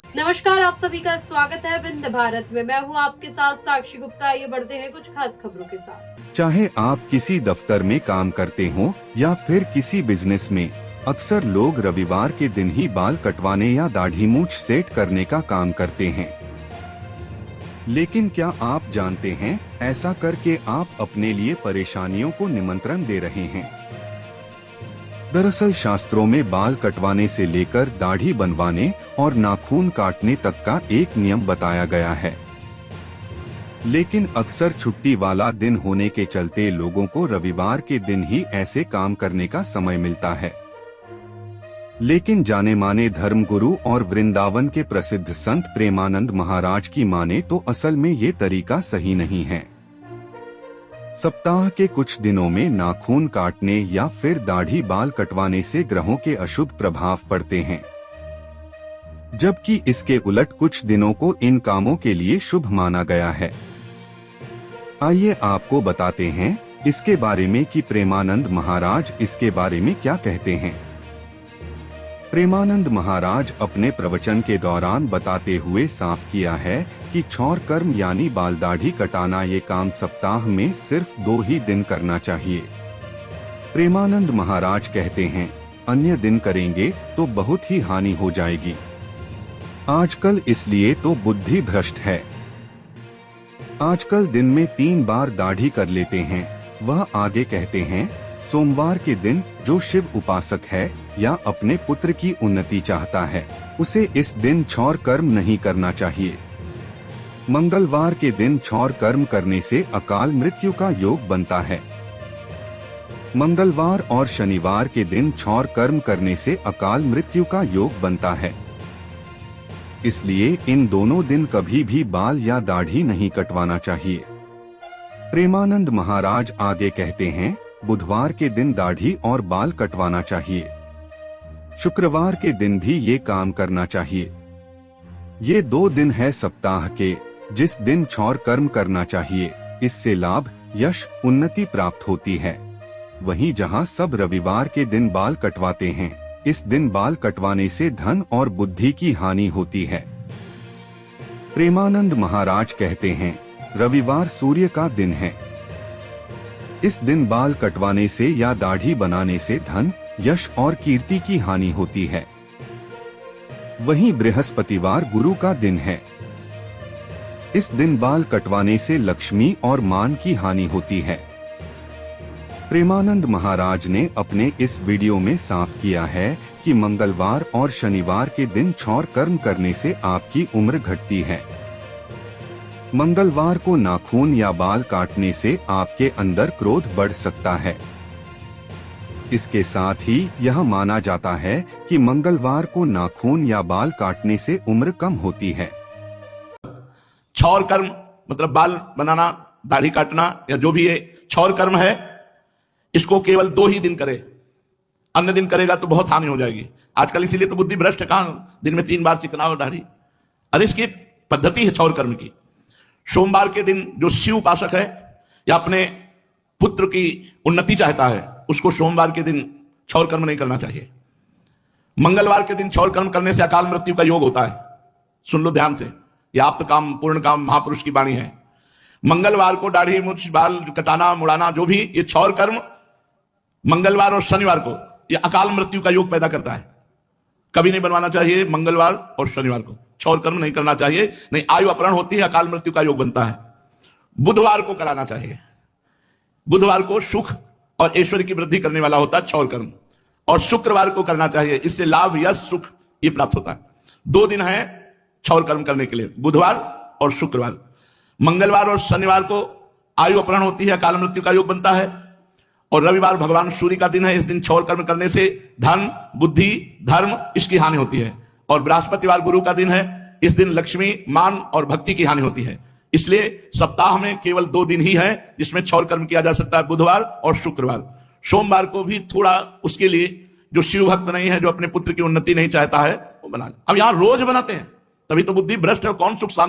नमस्कार, आप सभी का स्वागत है विंध्य भारत में। मैं हूँ आपके साथ साक्षी गुप्ता। आइए बढ़ते हैं कुछ खास खबरों के साथ। चाहे आप किसी दफ्तर में काम करते हो या फिर किसी बिजनेस में, अक्सर लोग रविवार के दिन ही बाल कटवाने या दाढ़ी मूंछ सेट करने का काम करते हैं। लेकिन क्या आप जानते हैं, ऐसा करके आप अपने लिए परेशानियों को निमंत्रण दे रहे हैं। दरअसल शास्त्रों में बाल कटवाने से लेकर दाढ़ी बनवाने और नाखून काटने तक का एक नियम बताया गया है। लेकिन अक्सर छुट्टी वाला दिन होने के चलते लोगों को रविवार के दिन ही ऐसे काम करने का समय मिलता है। लेकिन जाने माने धर्मगुरु और वृंदावन के प्रसिद्ध संत प्रेमानंद महाराज की माने तो असल में ये तरीका सही नहीं है। सप्ताह के कुछ दिनों में नाखून काटने या फिर दाढ़ी बाल कटवाने से ग्रहों के अशुभ प्रभाव पड़ते हैं, जबकि इसके उलट कुछ दिनों को इन कामों के लिए शुभ माना गया है। आइए आपको बताते हैं इसके बारे में कि प्रेमानंद महाराज इसके बारे में क्या कहते हैं। प्रेमानंद महाराज अपने प्रवचन के दौरान बताते हुए साफ किया है कि क्षौर कर्म यानी बाल दाढ़ी कटाना ये काम सप्ताह में सिर्फ 2 ही दिन करना चाहिए। प्रेमानंद महाराज कहते हैं, अन्य दिन करेंगे तो बहुत ही हानि हो जाएगी। आजकल इसलिए तो बुद्धि भ्रष्ट है। आजकल दिन में 3 बार दाढ़ी कर लेते हैं। वह आगे कहते हैं, सोमवार के दिन जो शिव उपासक है या अपने पुत्र की उन्नति चाहता है, उसे इस दिन क्षौर कर्म नहीं करना चाहिए। मंगलवार के दिन क्षौर कर्म करने से अकाल मृत्यु का योग बनता है। मंगलवार और शनिवार के दिन क्षौर कर्म करने से अकाल मृत्यु का योग बनता है। इसलिए इन दोनों दिन कभी भी बाल या दाढ़ी नहीं कटवाना चाहिए। प्रेमानंद महाराज आगे कहते हैं, बुधवार के दिन दाढ़ी और बाल कटवाना चाहिए। शुक्रवार के दिन भी ये काम करना चाहिए। ये 2 दिन है सप्ताह के जिस दिन क्षौर कर्म करना चाहिए। इससे लाभ, यश, उन्नति प्राप्त होती है। वहीं जहां सब रविवार के दिन बाल कटवाते हैं, इस दिन बाल कटवाने से धन और बुद्धि की हानि होती है। प्रेमानंद महाराज कहते हैं, रविवार सूर्य का दिन है। इस दिन बाल कटवाने से या दाढ़ी बनाने से धन, यश और कीर्ति की हानि होती है। वहीं बृहस्पतिवार गुरु का दिन है। इस दिन बाल कटवाने से लक्ष्मी और मान की हानि होती है। प्रेमानंद महाराज ने अपने इस वीडियो में साफ किया है कि मंगलवार और शनिवार के दिन क्षौर कर्म करने से आपकी उम्र घटती है। मंगलवार को नाखून या बाल काटने से आपके अंदर क्रोध बढ़ सकता है। इसके साथ ही यह माना जाता है कि मंगलवार को नाखून या बाल काटने से उम्र कम होती है। क्षौर कर्म मतलब बाल बनाना, दाढ़ी काटना या जो भी ये क्षौर कर्म है, इसको केवल 2 ही दिन करे। अन्य दिन करेगा तो बहुत हानि हो जाएगी। आजकल इसीलिए तो बुद्धि भ्रष्ट है। कहां दिन में 3 बार चिकनाओ दाढ़ी। अरे इसकी पद्धति है क्षौर कर्म की। सोमवार के दिन जो शिव उपासक है या अपने पुत्र की उन्नति चाहता है, उसको सोमवार के दिन क्षौर कर्म नहीं करना चाहिए। मंगलवार के दिन क्षौर कर्म करने से अकाल मृत्यु का योग होता है। सुन लो ध्यान से, यह आप्त काम पूर्ण काम महापुरुष की वाणी है। मंगलवार को दाढ़ी मूंछ बाल कटाना मुड़ाना जो भी, ये क्षौर कर्म मंगलवार और शनिवार को यह अकाल मृत्यु का योग पैदा करता है। कभी नहीं बनवाना चाहिए मंगलवार और शनिवार को। क्षौर कर्म नहीं करना चाहिए, नहीं आयु अपहरण होती है, अकाल मृत्यु का योग बनता है। बुधवार को कराना चाहिए। बुधवार को सुख और ऐश्वर्य की वृद्धि करने वाला होता है क्षौर कर्म। और शुक्रवार को करना चाहिए, इससे लाभ, यश, सुख ये प्राप्त होता है। 2 दिन है क्षौर कर्म करने के लिए, बुधवार और शुक्रवार। मंगलवार और शनिवार को आयु अपहरण होती है, अकाल मृत्यु का योग बनता है। और रविवार भगवान सूर्य का दिन है। इस दिन क्षौर कर्म करने से धन, बुद्धि, धर्म इसकी हानि होती है। और बृहस्पतिवार गुरु का दिन है। इस दिन लक्ष्मी, मान और भक्ति की हानि होती है। इसलिए सप्ताह में केवल 2 दिन ही है जिसमें क्षौर कर्म किया जा सकता है, बुधवार और शुक्रवार। सोमवार को भी थोड़ा उसके लिए जो शिव भक्त नहीं है, जो अपने पुत्र की उन्नति नहीं चाहता है, वो बना। अब यहां रोज बनाते हैं, तभी तो बुद्धि भ्रष्ट है। कौन सुख शांति